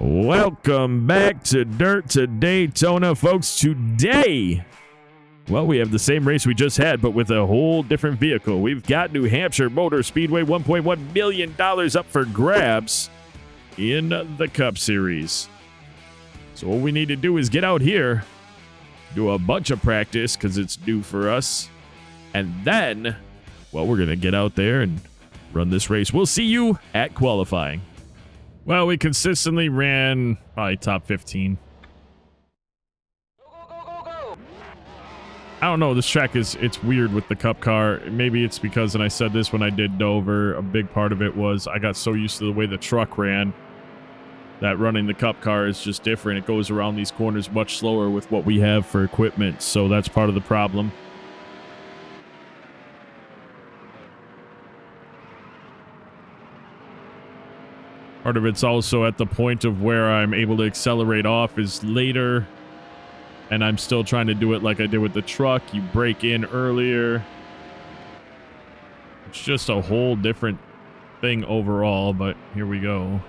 Welcome back to Dirt to Daytona, folks. Today, well, we have the same race we just had, but with a whole different vehicle. We've got New Hampshire Motor Speedway, $1.1 million up for grabs in the Cup Series. So what we need to do is get out here, do a bunch of practice because it's new for us, and then, well, we're going to get out there and run this race. We'll see you at qualifying. Well, we consistently ran probably top 15. I don't know, this track it's weird with the Cup car. Maybe it's because, and I said this when I did Dover, a big part of it was I got so used to the way the truck ran that running the Cup car is just different. It goes around these corners much slower with what we have for equipment, so that's part of the problem. Part of it's also at the point of where I'm able to accelerate off is later, and I'm still trying to do it like I did with the truck. You brake in earlier. It's just a whole different thing overall, but here we go.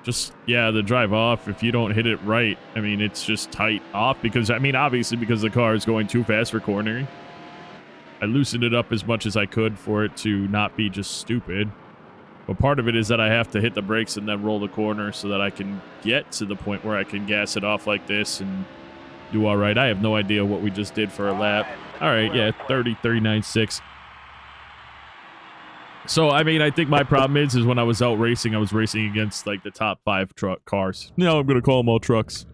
Just, yeah, the drive off, if you don't hit it right, I mean, it's just tight off because, I mean, obviously because the car is going too fast for cornering. I loosened it up as much as I could for it to not be just stupid. But part of it is that I have to hit the brakes and then roll the corner so that I can get to the point where I can gas it off like this and do all right. I have no idea what we just did for a lap. All right, yeah, 39.6. So, I mean, I think my problem is when I was out racing, I was racing against, like, the top 5 truck cars. No, I'm going to call them all trucks.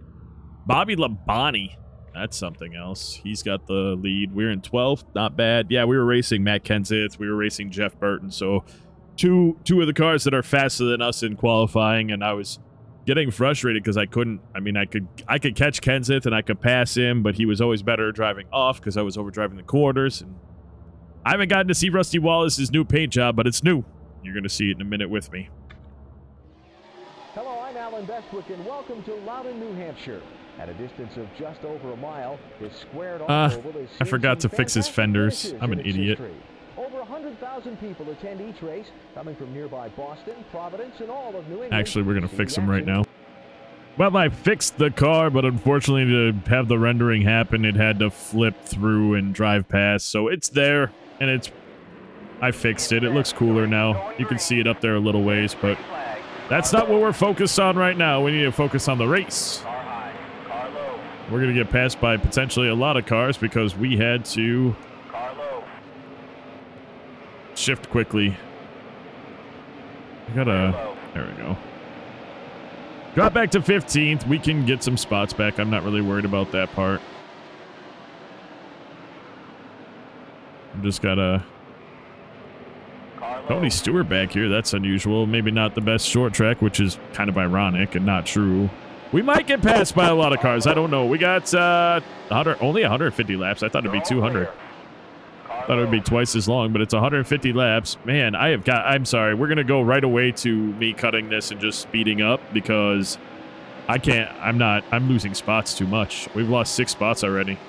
Bobby Labonte. That's something else. He's got the lead. We're in 12th. Not bad. Yeah, we were racing Matt Kenseth. We were racing Jeff Burton. So, two of the cars that are faster than us in qualifying, and I was getting frustrated because I couldn't. I mean, I could catch Kenseth and I could pass him, but he was always better driving off because I was overdriving the corners. And I haven't gotten to see Rusty Wallace's new paint job, but it's new. You're going to see it in a minute with me. Hello, I'm Alan Bestwick, and welcome to Loudon, New Hampshire. At a distance of just over a mile, this squared off oval is I forgot to fix his fenders. I'm an idiot. Over 100,000 people attend each race, coming from nearby Boston, Providence, and all of New England. Actually, we're going to fix them right now. Well, I fixed the car, but unfortunately to have the rendering happen, it had to flip through and drive past. So it's there, and I fixed it. It looks cooler now. You can see it up there a little ways, but that's not what we're focused on right now. We need to focus on the race. We're going to get passed by potentially a lot of cars because we had to shift quickly. There we go. Drop back to 15th. We can get some spots back. I'm not really worried about that part. I'm just got Tony Stewart back here. That's unusual. Maybe not the best short track, which is kind of ironic and not true. We might get passed by a lot of cars. I don't know. We got only 150 laps. I thought it'd be 200. I thought it would be twice as long, but it's 150 laps. Man, I'm sorry. We're going to go right away to me cutting this and just speeding up because I can't. I'm losing spots too much. We've lost 6 spots already.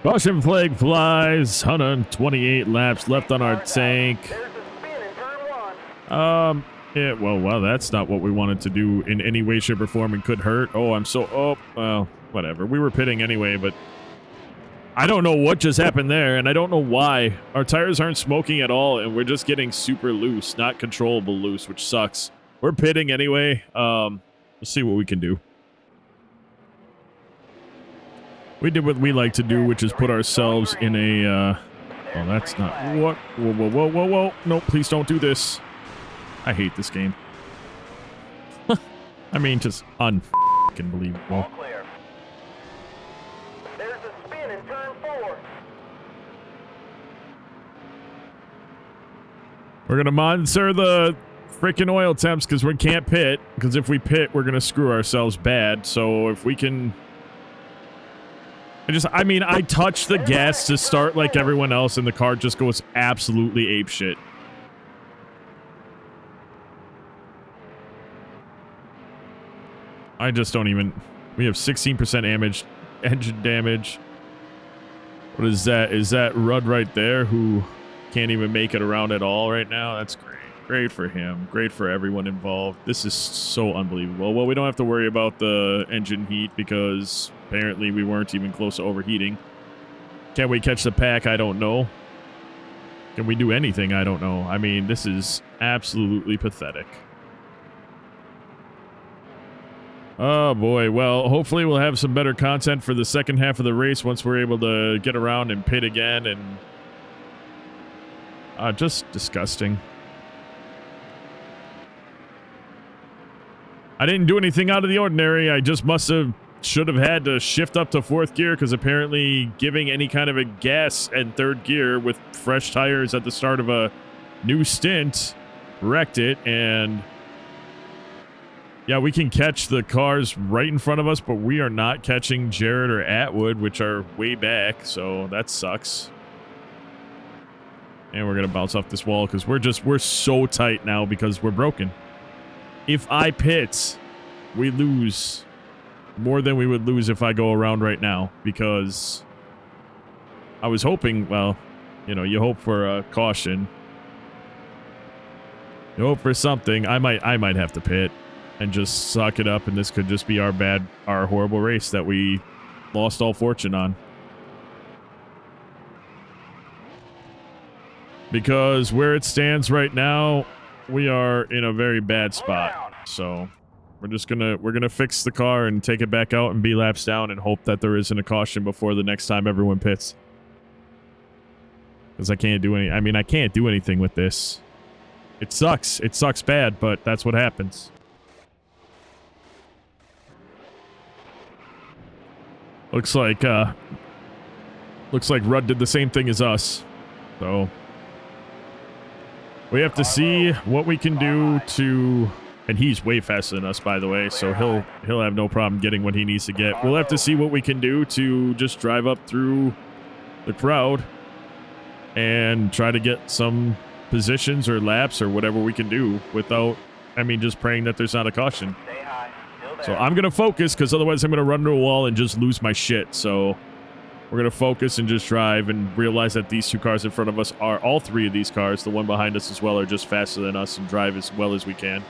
Caution flag flies. 128 laps left on our tank. Yeah, well, that's not what we wanted to do in any way, shape, or form and could hurt. Oh, well, whatever. We were pitting anyway, but I don't know what just happened there, and I don't know why. Our tires aren't smoking at all, and we're just getting super loose, not controllable loose, which sucks. We're pitting anyway. We'll see what we can do. We did what we like to do, which is put ourselves in a, oh, that's not, what? Whoa. No, please don't do this. I hate this game. I mean, just un-f***ing believable. There's a spin in turn 4. We're going to monitor the freaking oil temps because we can't pit. Because if we pit, we're going to screw ourselves bad. So if we can... I mean, I touch the gas to start like everyone else, and the car just goes absolutely apeshit. I just don't even... We have 16% engine damage. What is that? Is that Rudd right there who can't even make it around at all right now? That's great. Great for him. Great for everyone involved. This is so unbelievable. Well, we don't have to worry about the engine heat because apparently we weren't even close to overheating. Can we catch the pack? I don't know. Can we do anything? I don't know. I mean, this is absolutely pathetic. Oh boy, well, hopefully we'll have some better content for the second half of the race once we're able to get around and pit again, and just disgusting. I didn't do anything out of the ordinary. I just should have had to shift up to 4th gear because apparently giving any kind of a gas in 3rd gear with fresh tires at the start of a new stint wrecked it, and yeah, we can catch the cars right in front of us, but we are not catching Jared or Atwood, which are way back, so that sucks. And we're going to bounce off this wall because we're so tight now because we're broken. If I pit, we lose more than we would lose if I go around right now because I was hoping, well, you know, you hope for a caution. You hope for something. I might have to pit and just suck it up, and this could just be our horrible race that we lost all fortune on. Because where it stands right now, we are in a very bad spot. So we're gonna fix the car and take it back out and be laps down and hope that there isn't a caution before the next time everyone pits. Because I can't do I can't do anything with this. It sucks. It sucks bad, but that's what happens. Looks like Rudd did the same thing as us. So we have to see what we can do to, and he's way faster than us, by the way, so he'll have no problem getting what he needs to get. We'll have to see what we can do to just drive up through the crowd and try to get some positions or laps or whatever we can do without, just praying that there's not a caution. So I'm going to focus because otherwise I'm going to run into a wall and just lose my shit. So we're going to focus and just drive and realize that these 2 cars in front of us are, all 3 of these cars, the one behind us as well, are just faster than us, and drive as well as we can.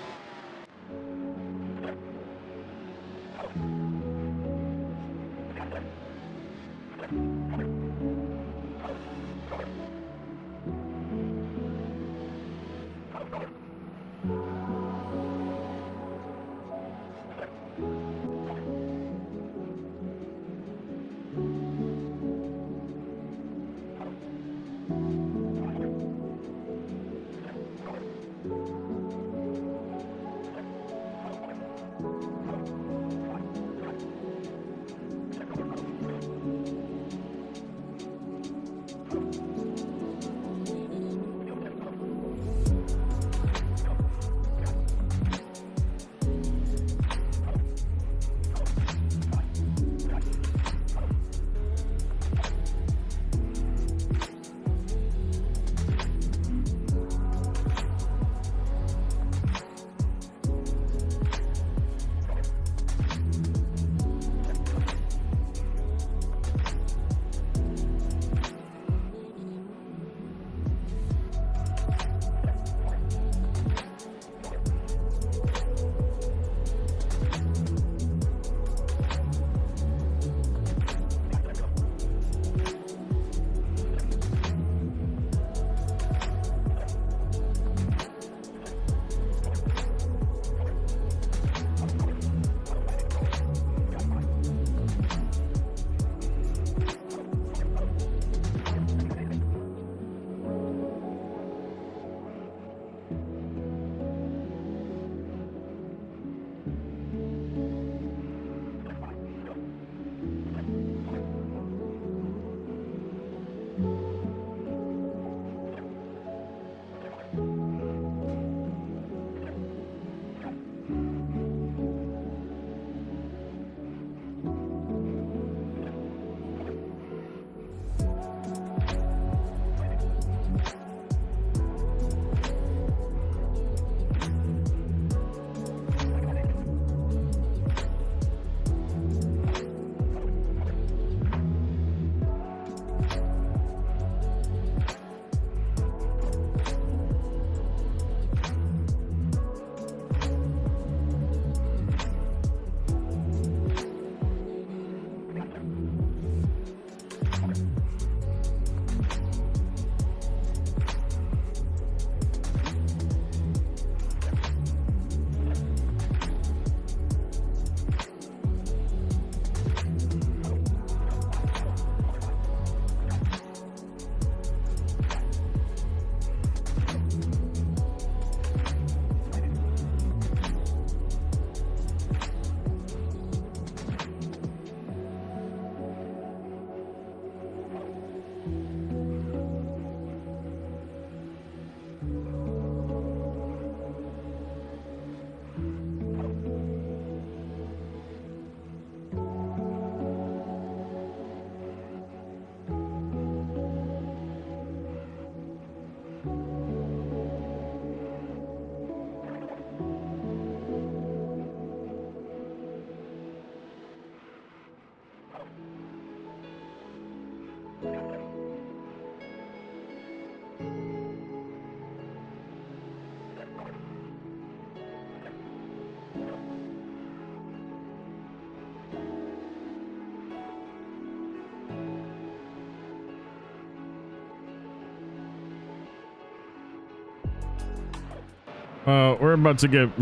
We're about to get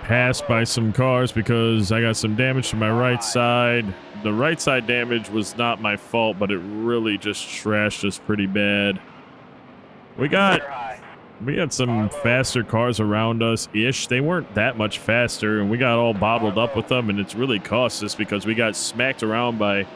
passed by some cars because I got some damage to my right side. The right side damage was not my fault, but it really just trashed us pretty bad. We got some faster cars around us-ish. They weren't that much faster, and we got all bottled up with them, and it's really cost us because we got smacked around by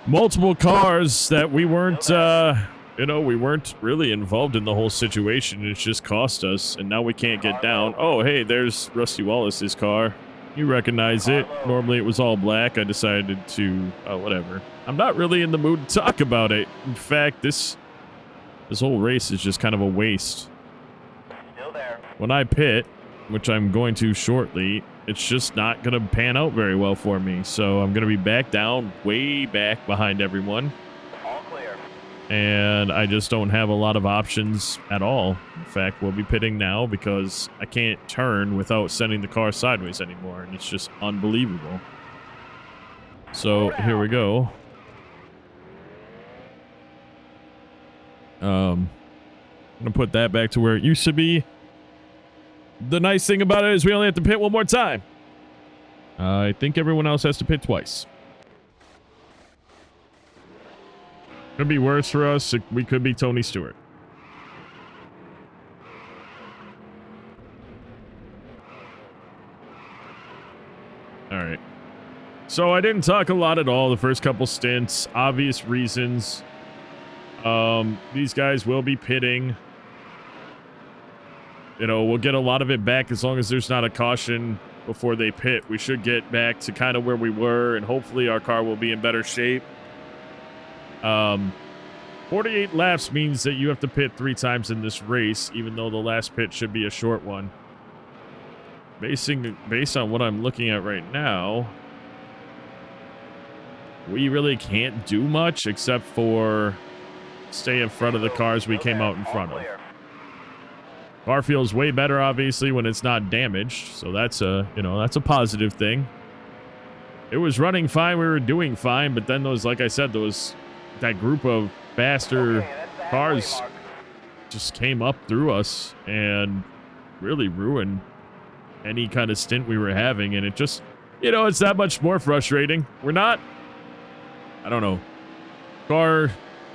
multiple cars that we weren't, you know, we weren't really involved in the whole situation. It's just cost us, and now we can't get down. Oh, hey, there's Rusty Wallace's car. You recognize it. Normally it was all black. I decided to, whatever. I'm not really in the mood to talk about it. In fact, this whole race is just kind of a waste. Still there. When I pit, which I'm going to shortly, it's just not going to pan out very well for me. So I'm going to be back down, way back behind everyone. All clear. And I just don't have a lot of options at all. In fact, we'll be pitting now because I can't turn without sending the car sideways anymore, and it's just unbelievable. So here we go. I'm gonna put that back to where it used to be. The nice thing about it is we only have to pit one more time. I think everyone else has to pit twice. Could be worse for us. We could be Tony Stewart. All right. So I didn't talk a lot at all the first couple stints. Obvious reasons. These guys will be pitting. You know, we'll get a lot of it back as long as there's not a caution before they pit. We should get back to kind of where we were, and hopefully our car will be in better shape. 48 laps means that you have to pit 3 times in this race, even though the last pit should be a short one. Based on what I'm looking at right now, we really can't do much except for stay in front of the cars we came out in front of. Car feels way better, obviously, when it's not damaged, so that's a, you know, that's a positive thing. It was running fine, we were doing fine, but then those, like I said, that group of faster cars just came up through us and really ruined any kind of stint we were having, and it just, you know, it's that much more frustrating. We're not, I don't know,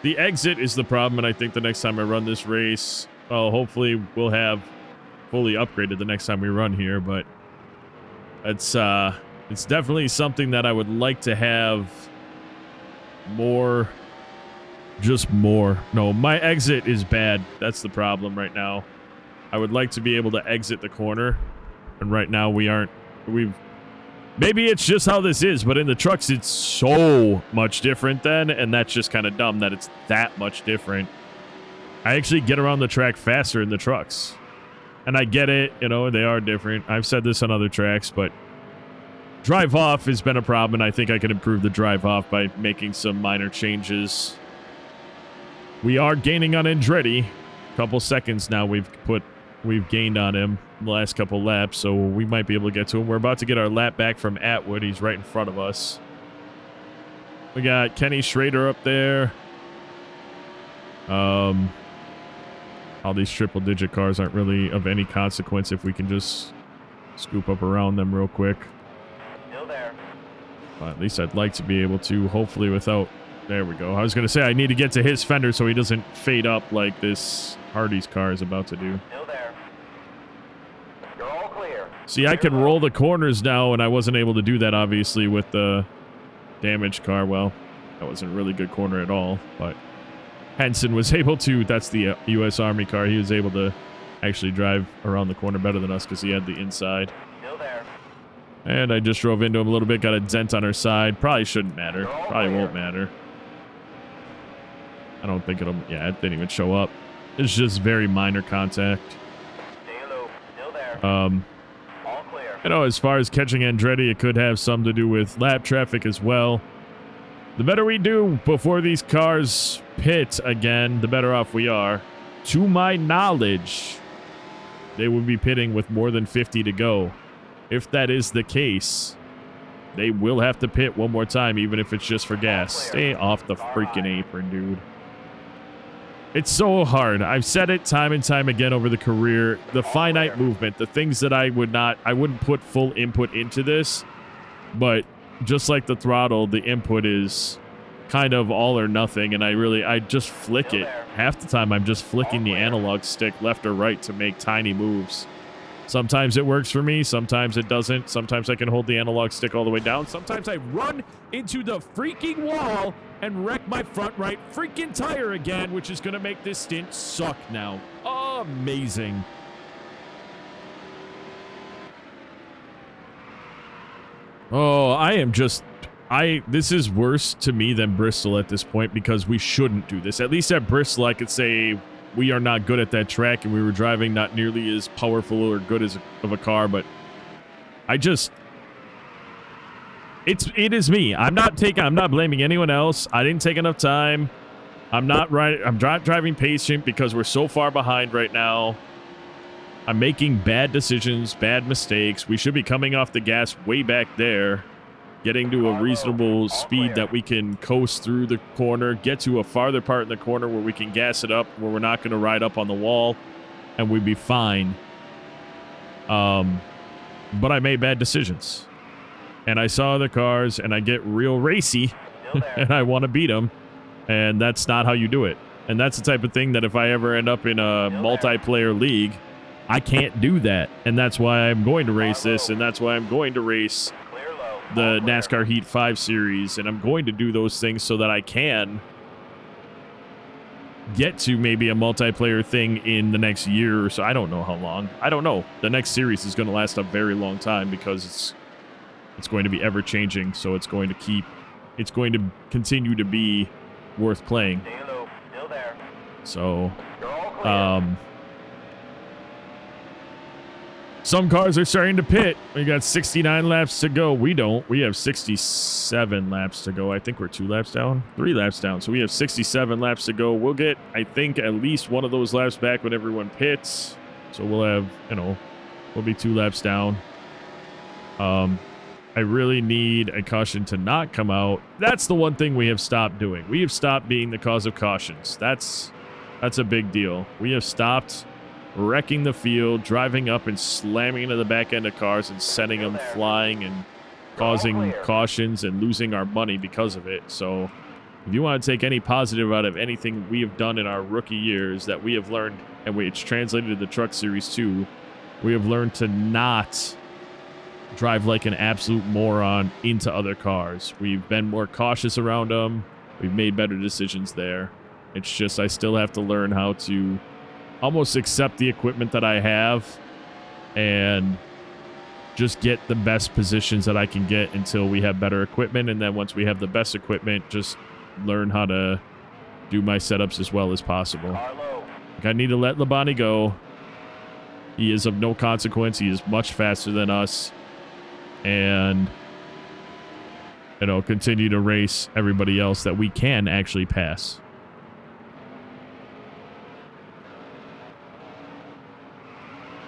the exit is the problem, and I think the next time I run this race, well, hopefully we'll have fully upgraded the next time we run here, but it's definitely something that I would like to have more, just more. No, my exit is bad. That's the problem right now. I would like to be able to exit the corner, and right now we aren't. Maybe it's just how this is, but in the trucks it's so much different then, and that's just kind of dumb that it's that much different. I actually get around the track faster in the trucks. And I get it, you know, they are different. I've said this on other tracks, but drive off has been a problem, and I think I can improve the drive off by making some minor changes. We are gaining on Andretti. A couple seconds now we've gained on him the last couple laps, so we might be able to get to him. We're about to get our lap back from Atwood. He's right in front of us. We got Kenny Schrader up there. All these triple-digit cars aren't really of any consequence if we can just scoop up around them real quick. Still there. Well, at least I'd like to be able to, hopefully without... There we go. I was going to say I need to get to his fender so he doesn't fade up like this Hardy's car is about to do. Still there. You're all clear. See, I can roll the corners now, and I wasn't able to do that, obviously, with the damaged car. Well, that wasn't a really good corner at all, but... Henson was able to, that's the U.S. Army car, he was able to actually drive around the corner better than us because he had the inside. Still there. And I just drove into him a little bit, got a dent on our side. Probably shouldn't matter. Probably won't matter. I don't think it'll, yeah, it didn't even show up. It's just very minor contact. Stay low. Still there. All clear. You know, as far as catching Andretti, it could have some to do with lap traffic as well. The better we do before these cars pit again, the better off we are. To my knowledge, they would be pitting with more than 50 to go. If that is the case, they will have to pit one more time, even if it's just for gas. Stay off the freaking apron, dude. It's so hard. I've said it time and time again over the career. The finite movement, the things that I wouldn't put full input into this, but just like the throttle, the input is kind of all or nothing, and I just flick it. Half the time I'm just flicking the analog stick left or right to make tiny moves. Sometimes it works for me, sometimes it doesn't. Sometimes I can hold the analog stick all the way down. Sometimes I run into the freaking wall and wreck my front right freaking tire again, which is going to make this stint suck now. Amazing. Oh, this is worse to me than Bristol at this point because we shouldn't do this. At least at Bristol, I could say we are not good at that track and we were driving not nearly as powerful or good as of a car, but it is me. I'm not blaming anyone else. I didn't take enough time. I'm not driving patient because we're so far behind right now. I'm making bad decisions, bad mistakes. We should be coming off the gas way back there, getting to a reasonable speed that we can coast through the corner, get to a farther part in the corner where we can gas it up, where we're not going to ride up on the wall, and we'd be fine. But I made bad decisions. And I saw the cars, and I get real racy, and I want to beat them, and that's not how you do it. And that's the type of thing that if I ever end up in a multiplayer league, I can't do that. And that's why I'm going to race this, and that's why I'm going to race the NASCAR Heat 5 series, and I'm going to do those things so that I can get to maybe a multiplayer thing in the next year or so. I don't know how long. I don't know. The next series is going to last a very long time because it's going to be ever changing, so it's going to continue to be worth playing. So some cars are starting to pit. We got 69 laps to go. We don't. We have 67 laps to go. I think we're 2 laps down. 3 laps down. So we have 67 laps to go. We'll get, I think, at least one of those laps back when everyone pits. So we'll have, we'll be 2 laps down. I really need a caution to not come out. That's the one thing we have stopped doing. We have stopped being the cause of cautions. That's a big deal. We have stopped wrecking the field, driving up and slamming into the back end of cars and sending them flying and causing cautions and losing our money because of it. So if you want to take any positive out of anything we have done in our rookie years that we have learned, and it's translated to the Truck Series 2, we have learned to not drive like an absolute moron into other cars. We've been more cautious around them. We've made better decisions there. It's just I still have to learn how to almost accept the equipment that I have and just get the best positions that I can get until we have better equipment. And then once we have the best equipment, just learn how to do my setups as well as possible. Like, I need to let Labonte go. He is of no consequence. He is much faster than us. And, continue to race everybody else that we can actually pass.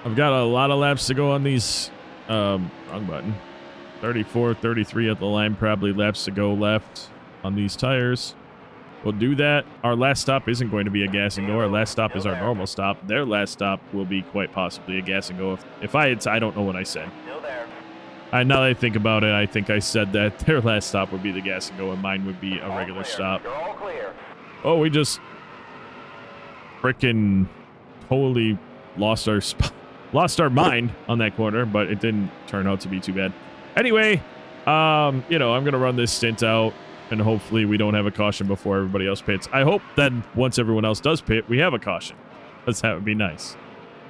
I've got a lot of laps to go on these, wrong button, 34, 33 at the line, probably laps to go left on these tires. We'll do that. Our last stop isn't going to be a gas and go. Our last stop is our normal stop. Their last stop will be quite possibly a gas and go. If I don't know what I said. Now that I think about it, I think I said that their last stop would be the gas and go and mine would be a regular stop. Oh, we just freaking totally lost our mind on that corner, but it didn't turn out to be too bad. Anyway, I'm going to run this stint out, and hopefully we don't have a caution before everybody else pits. I hope then once everyone else does pit, we have a caution, because that would be nice.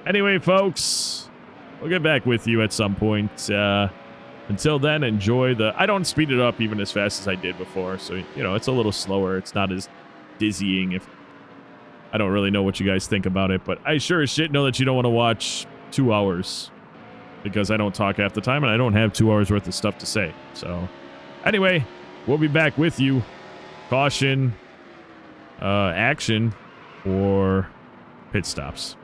Anyway, folks, we'll get back with you at some point. Until then, enjoy I don't speed it up even as fast as I did before, so, it's a little slower. It's not as dizzying. I don't really know what you guys think about it, but I sure as shit know that you don't want to watch 2 hours because I don't talk half the time and I don't have 2 hours worth of stuff to say. So anyway, we'll be back with you caution, action, or pit stops.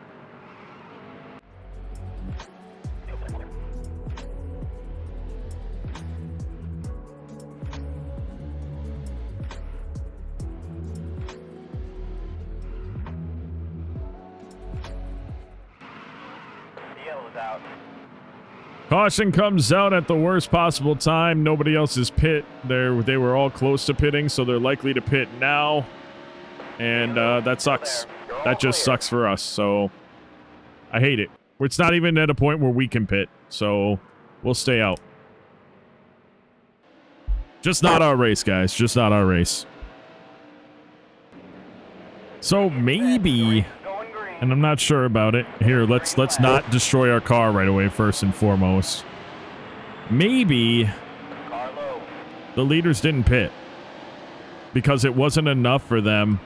Caution comes out at the worst possible time. Nobody else is pit. They were all close to pitting, so they're likely to pit now. And that sucks. That just sucks for us, so I hate it. It's not even at a point where we can pit, so we'll stay out. Just not our race, guys. Just not our race. So maybe... And I'm not sure about it. Here, let's not destroy our car right away, first and foremost. Maybe the leaders didn't pit because it wasn't enough for them.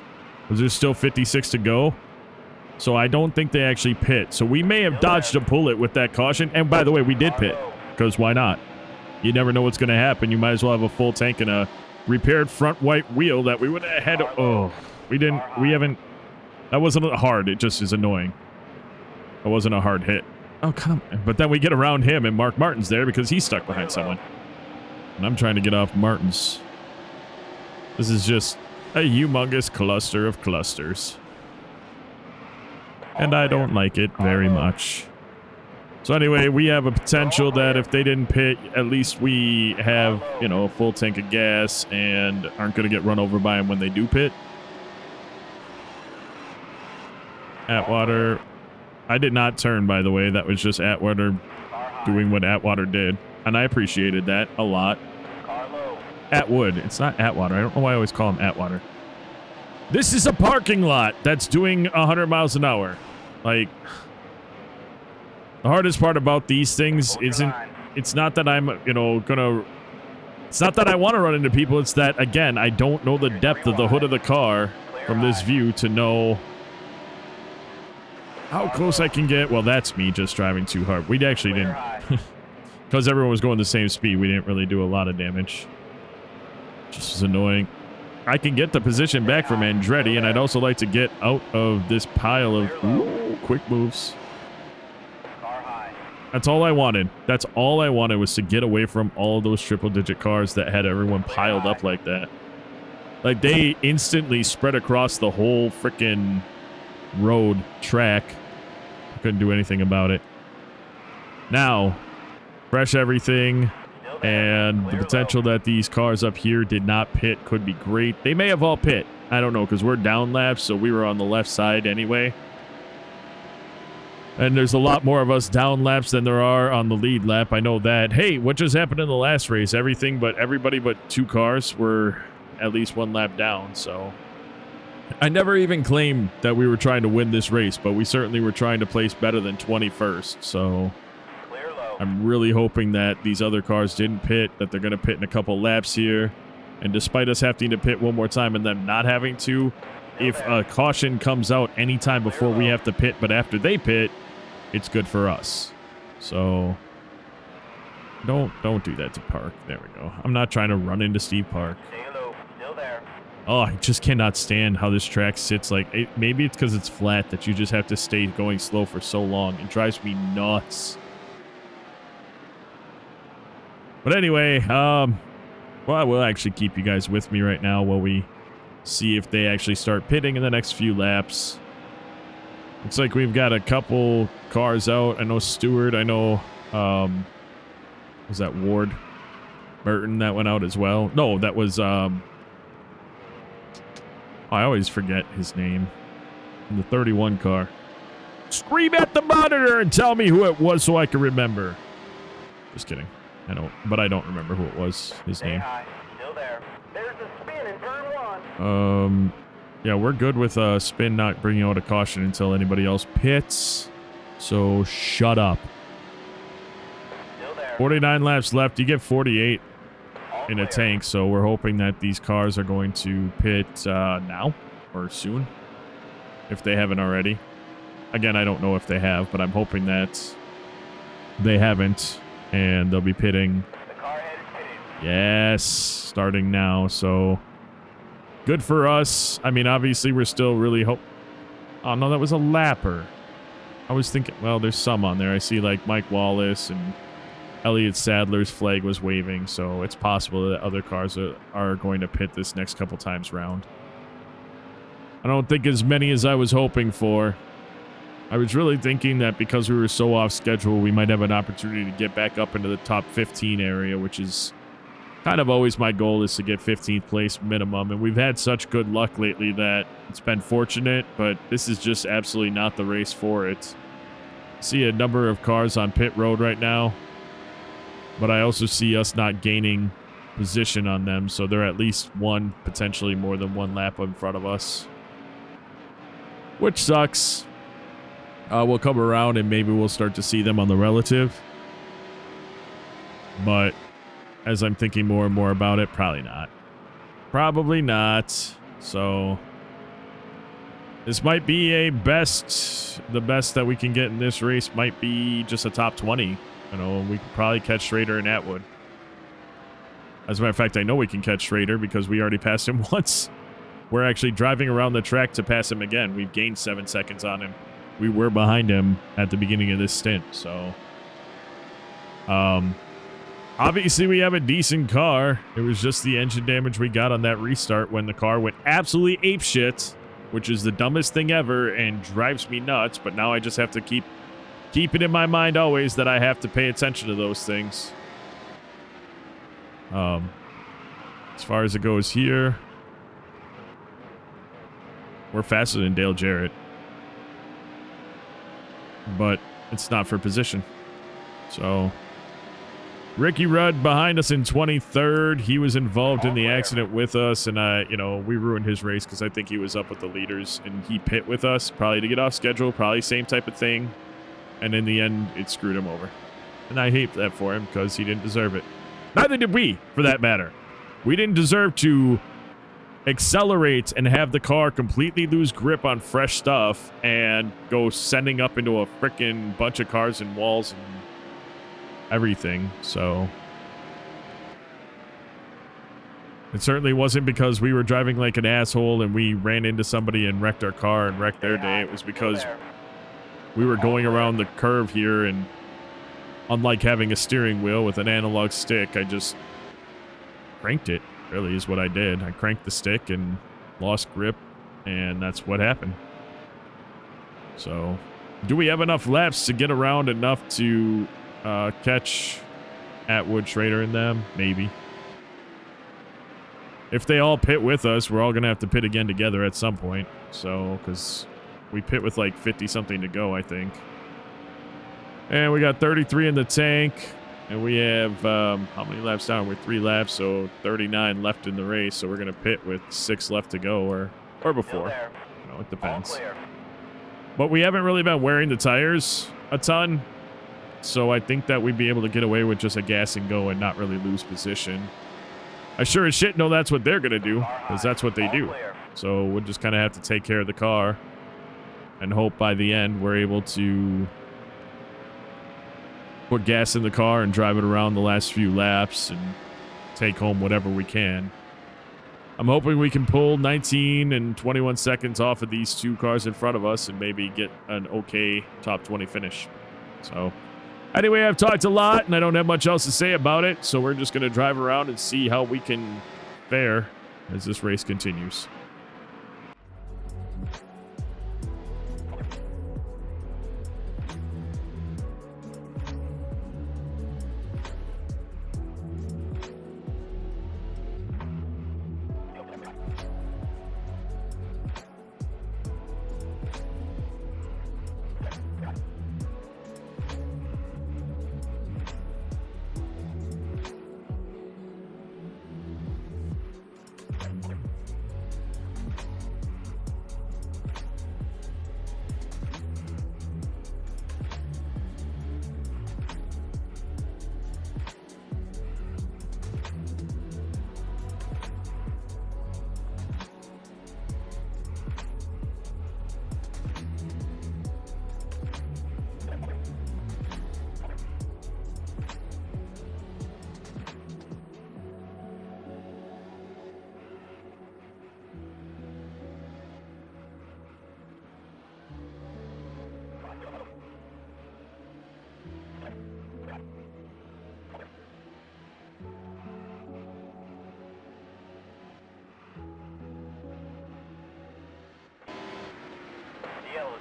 There's still 56 to go. So I don't think they actually pit. So we may have dodged a bullet with that caution. And by the way, we did pit, because why not? You never know what's going to happen. You might as well have a full tank and a repaired front white wheel that we would have had. Oh, we haven't. That wasn't hard. It just is annoying. It wasn't a hard hit. Oh, come on. But then we get around him, and Mark Martin's there because he's stuck behind someone. And I'm trying to get off Martin's. This is just a humongous cluster of clusters. And I don't like it very much. So anyway, we have a potential that if they didn't pit, at least we have, you know, a full tank of gas and aren't going to get run over by them when they do pit. Atwater. I did not turn, by the way. That was just Atwater doing what Atwater did. And I appreciated that a lot. Atwood. It's not Atwater. I don't know why I always call him Atwater. This is a parking lot that's doing 100 miles an hour. Like, the hardest part about these things isn't... It's not that I'm, you know, gonna... It's not that I want to run into people. It's that, again, I don't know the depth of the hood of the car from this view to know... how close I can get. Well, that's me just driving too hard. We actually didn't. Because everyone was going the same speed, we didn't really do a lot of damage. Just was annoying. I can get the position back from Andretti, and I'd also like to get out of this pile of quick moves. That's all I wanted. That's all I wanted, was to get away from all of those triple-digit cars that had everyone piled up like that. Like, they instantly spread across the whole frickin' road track. I couldn't do anything about it. Now, fresh everything, and the potential that these cars up here did not pit could be great. They may have all pit. I don't know, because we're down laps, so we were on the left side anyway. And there's a lot more of us down laps than there are on the lead lap. I know that. Hey, what just happened in the last race? Everybody but 2 cars were at least 1 lap down, so... I never even claimed that we were trying to win this race, but we certainly were trying to place better than 21st, so I'm really hoping that these other cars didn't pit, that they're going to pit in a couple laps here, and despite us having to pit one more time and them not having to, if a caution comes out anytime before we have to pit, but after they pit, it's good for us. So don't do that to Park. There we go. I'm not trying to run into Steve Park. Oh, I just cannot stand how this track sits. Like, maybe it's because it's flat that you just have to stay going slow for so long. It drives me nuts. But anyway, well, I will actually keep you guys with me right now while we see if they actually start pitting in the next few laps. Looks like we've got a couple cars out. I know Stewart. I know, was that Ward? Burton that went out as well. No, that was, I always forget his name. In the 31 car. Scream at the monitor and tell me who it was so I can remember. Just kidding. I don't, but I don't remember who it was. His name. Still there. There's a spin in turn 1. Yeah, we're good with spin not bringing out a caution until anybody else pits. So shut up. Still there. 49 laps left. You get 48 in a tank, so we're hoping that these cars are going to pit now or soon, if they haven't already. Again, I don't know if they have, but I'm hoping that they haven't, and they'll be pitting. The car head is pitted. Yes, starting now. So good for us. I mean, obviously, we're still really Oh, no, that was a lapper. I was thinking, well, there's some on there. I see, like, Mike Wallace and Elliott Sadler's flag was waving, so it's possible that other cars are going to pit this next couple times round. I don't think as many as I was hoping for. I was really thinking that because we were so off schedule, we might have an opportunity to get back up into the top 15 area, which is kind of always my goal, is to get 15th place minimum. And we've had such good luck lately that it's been fortunate, but this is just absolutely not the race for it. See a number of cars on pit road right now, but I also see us not gaining position on them, so they're at least one, potentially more than one lap in front of us, which sucks. We'll come around and maybe we'll start to see them on the relative, but as I'm thinking more and more about it, probably not. Probably not. So this might be a best. The best that we can get in this race might be just a top 20. You know, we could probably catch Schrader and Atwood. As a matter of fact, I know we can catch Schrader because we already passed him once. We're actually driving around the track to pass him again. We've gained 7 seconds on him. We were behind him at the beginning of this stint, so obviously we have a decent car. It was just the engine damage we got on that restart when the car went absolutely apeshit, which is the dumbest thing ever and drives me nuts, but now I just have to keep it in my mind always that I have to pay attention to those things. As far as it goes here, we're faster than Dale Jarrett, but it's not for position. So Ricky Rudd behind us in 23rd. He was involved in the accident with us, and you know, we ruined his race because I think he was up with the leaders and he pit with us, probably to get off schedule, probably same type of thing. And in the end, it screwed him over. And I hate that for him because he didn't deserve it. Neither did we, for that matter. We didn't deserve to accelerate and have the car completely lose grip on fresh stuff and go sending up into a freaking bunch of cars and walls and everything. So it certainly wasn't because we were driving like an asshole and we ran into somebody and wrecked our car and wrecked their day. It was because we were going around the curve here, and unlike having a steering wheel with an analog stick, I just cranked it, really is what I did. I cranked the stick and lost grip, and that's what happened. So do we have enough laps to get around enough to catch Atwood, Schrader, and them? Maybe. If they all pit with us, we're all going to have to pit again together at some point. So, because we pit with like 50-something to go, I think. And we got 33 in the tank. And we have, how many laps down? We're 3 laps, so 39 left in the race. So we're going to pit with 6 left to go, or before. You know, it depends. But we haven't really been wearing the tires a ton. So I think that we'd be able to get away with just a gas and go and not really lose position. I sure as shit know that's what they're going to do, because that's what they do. So we'll just kind of have to take care of the car and hope by the end we're able to put gas in the car and drive it around the last few laps and take home whatever we can. I'm hoping we can pull 19 and 21 seconds off of these 2 cars in front of us and maybe get an okay top 20 finish. So anyway, I've talked a lot and I don't have much else to say about it, so we're just going to drive around and see how we can fare as this race continues.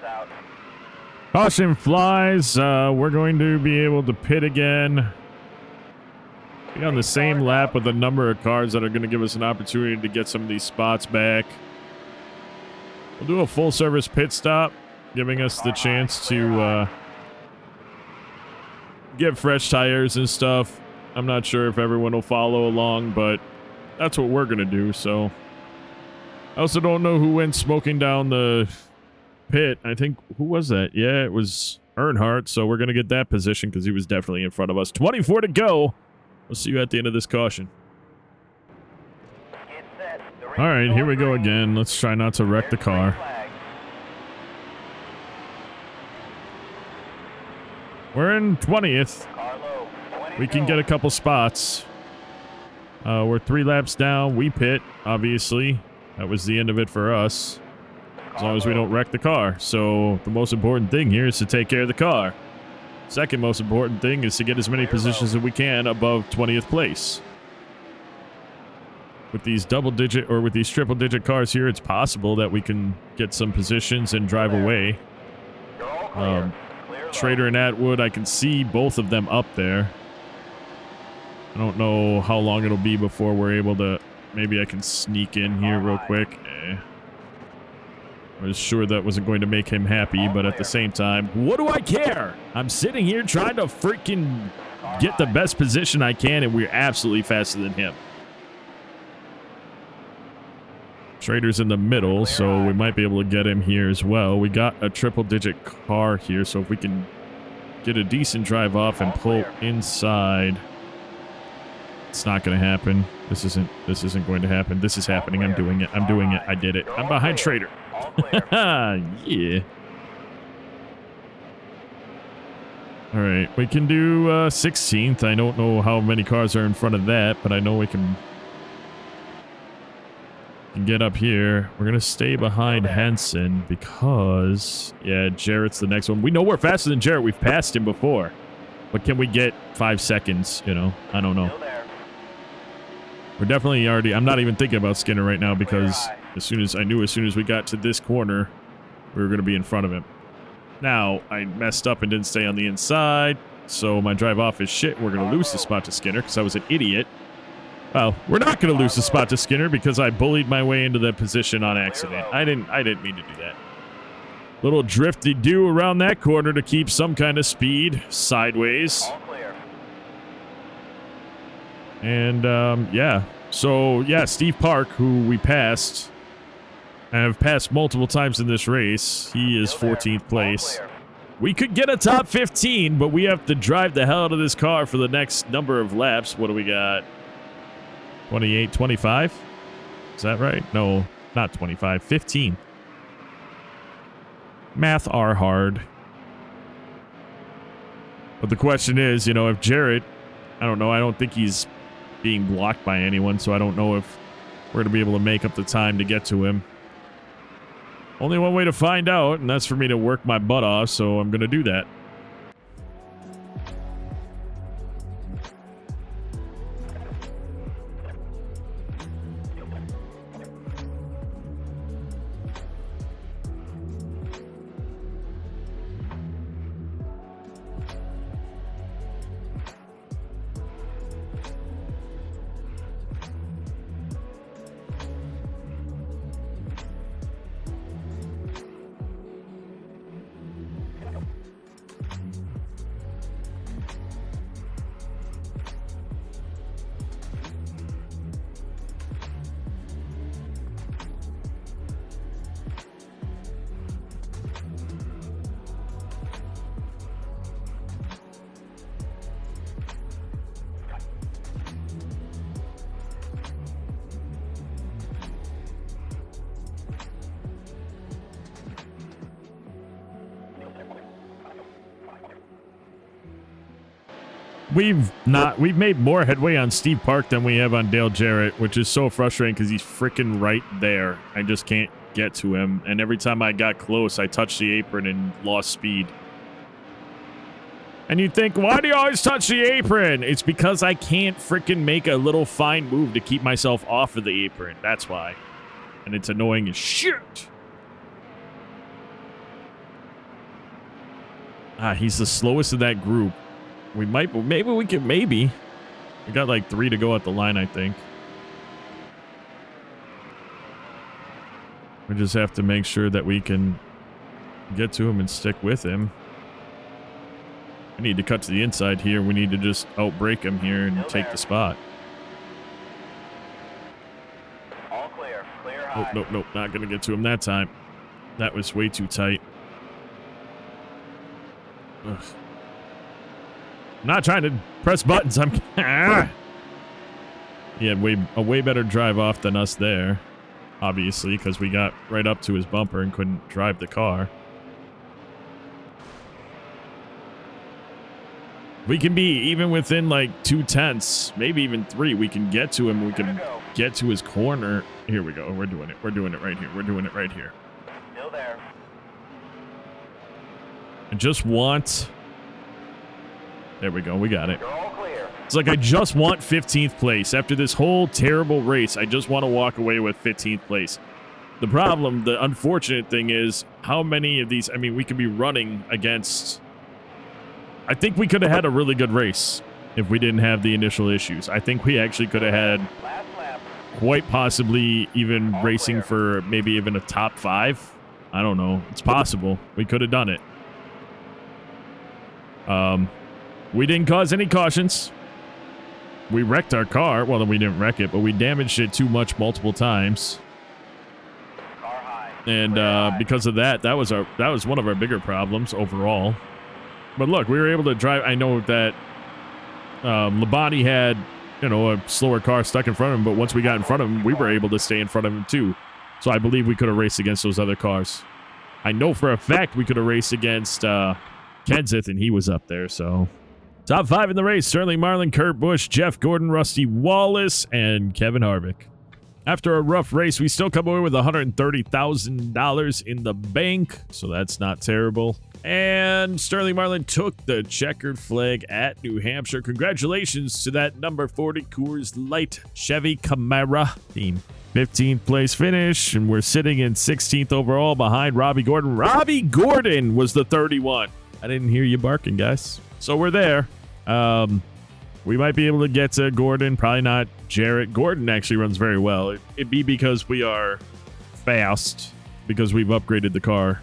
out. Caution flies. We're going to be able to pit again. Be on the same lap with a number of cars that are going to give us an opportunity to get some of these spots back. We'll do a full service pit stop, giving us the chance to get fresh tires and stuff. I'm not sure if everyone will follow along, but that's what we're going to do. So I also don't know who went smoking down the pit. I think, who was that? Yeah, it was Earnhardt. So we're going to get that position because he was definitely in front of us. 24 to go. We'll see you at the end of this caution. All right, here we go again. Let's try not to wreck the car. We're in 20th. We can get a couple spots. We're 3 laps down. We pit, obviously. That was the end of it for us. As long as we don't wreck the car. So the most important thing here is to take care of the car. Second most important thing is to get as many positions as we can above 20th place. With these double-digit or with these triple-digit cars here, it's possible that we can get some positions and drive away. Schrader and Atwood, I can see both of them up there. I don't know how long it'll be before we're able to... Maybe I can sneak in here real quick. I was sure that wasn't going to make him happy, but at the same time, what do I care? I'm sitting here trying to freaking get the best position I can, and we're absolutely faster than him. Schrader's in the middle, so we might be able to get him here as well. We got a triple-digit car here, so if we can get a decent drive off and pull inside... It's not going to happen. This isn't going to happen. This is happening. I'm doing it. I'm doing it. I did it. I'm behind Schrader. Yeah. All right. We can do 16th. I don't know how many cars are in front of that, but I know we can get up here. We're going to stay behind Henson because, yeah, Jarrett's the next one. We know we're faster than Jarrett. We've passed him before. But can we get 5 seconds? You know, I don't know. We're definitely already... I'm not even thinking about Skinner right now because as soon as we got to this corner, we were going to be in front of him. Now, I messed up and didn't stay on the inside, so my drive off is shit. We're going to lose the spot to Skinner because I was an idiot. Well, we're not going to lose the spot to Skinner because I bullied my way into that position on accident. I didn't mean to do that. Little drifty-do around that corner to keep some kind of speed sideways. And, yeah. So, yeah, Steve Park, who we passed, have passed multiple times in this race. He is 14th place. We could get a top 15, but we have to drive the hell out of this car for the next number of laps. What do we got? 28, 25? Is that right? No, not 25. 15. Math are hard. But the question is, you know, if Jarrett... I don't know. I don't think he's being blocked by anyone, so I don't know if we're going to be able to make up the time to get to him. Only one way to find out, and that's for me to work my butt off, so I'm going to do that. We've made more headway on Steve Park than we have on Dale Jarrett, which is so frustrating because he's freaking right there. I just can't get to him. And every time I got close, I touched the apron and lost speed. And you'd think, why do you always touch the apron? It's because I can't freaking make a little fine move to keep myself off of the apron. That's why. And it's annoying as shit. He's the slowest of that group. We might, maybe we can, maybe. We got like 3 to go at the line, I think. We just have to make sure that we can get to him and stick with him. We need to cut to the inside here. We need to just outbrake him here and take the spot. All clear. Clear high. Nope, nope, not going to get to him that time. That was way too tight. Ugh. I'm not trying to press buttons. I'm... He had a way better drive off than us there. Obviously, because we got right up to his bumper and couldn't drive the car. We can be even within like 2/10, maybe even 3. We can get to him. We can get to his corner. Here we go. We're doing it. We're doing it right here. We're doing it right here. Still there. I just want... There we go. We got it. You're all clear. It's like I just want 15th place. After this whole terrible race, I just want to walk away with 15th place. The problem, the unfortunate thing is how many of these... I mean, we could be running against... I think we could have had a really good race if we didn't have the initial issues. I think we actually could have had quite possibly even racing for maybe even a top 5. I don't know. It's possible. We could have done it. We didn't cause any cautions. We wrecked our car. Well, we didn't wreck it, but we damaged it too much multiple times. And because of that, that was one of our bigger problems overall. But look, we were able to drive. I know that Labonte had, you know, a slower car stuck in front of him, but once we got in front of him, we were able to stay in front of him too. So I believe we could have raced against those other cars. I know for a fact we could have raced against Kenseth, and he was up there. So top 5 in the race: Sterling Marlin, Kurt Busch, Jeff Gordon, Rusty Wallace, and Kevin Harvick. After a rough race, we still come away with $130,000 in the bank, so that's not terrible. And Sterling Marlin took the checkered flag at New Hampshire. Congratulations to that number 40 Coors Light Chevy Camaro team. 15th place finish, and we're sitting in 16th overall behind Robbie Gordon. Robbie Gordon was the 31. I didn't hear you barking, guys. So we're there. We might be able to get to Gordon. Probably not Jarrett. Gordon actually runs very well. It'd be because we are fast, because we've upgraded the car.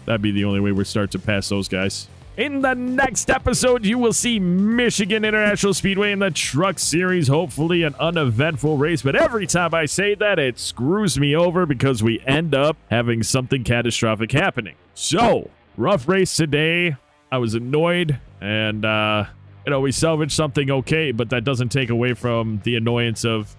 That'd be the only way we start to pass those guys. In the next episode, you will see Michigan International Speedway in the Truck Series. Hopefully an uneventful race. But every time I say that, it screws me over because we end up having something catastrophic happening. So, rough race today. I was annoyed. And, you know, we salvaged something okay. But that doesn't take away from the annoyance of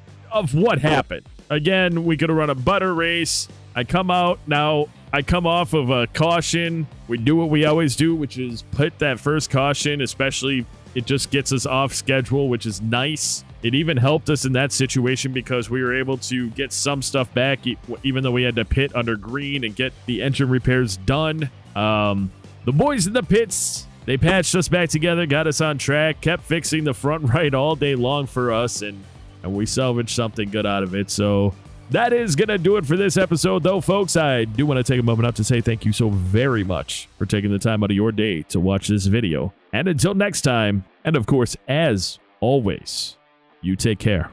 what happened. Again, we could have run a butter race. I come out now. I come off of a caution. We do what we always do, which is put that first caution, especially it just gets us off schedule, which is nice. It even helped us in that situation because we were able to get some stuff back, even though we had to pit under green and get the engine repairs done. The boys in the pits, they patched us back together, got us on track, kept fixing the front right all day long for us, and we salvaged something good out of it. So that is going to do it for this episode, though, folks. I do want to take a moment up to say thank you so very much for taking the time out of your day to watch this video. And until next time, and of course, as always, you take care.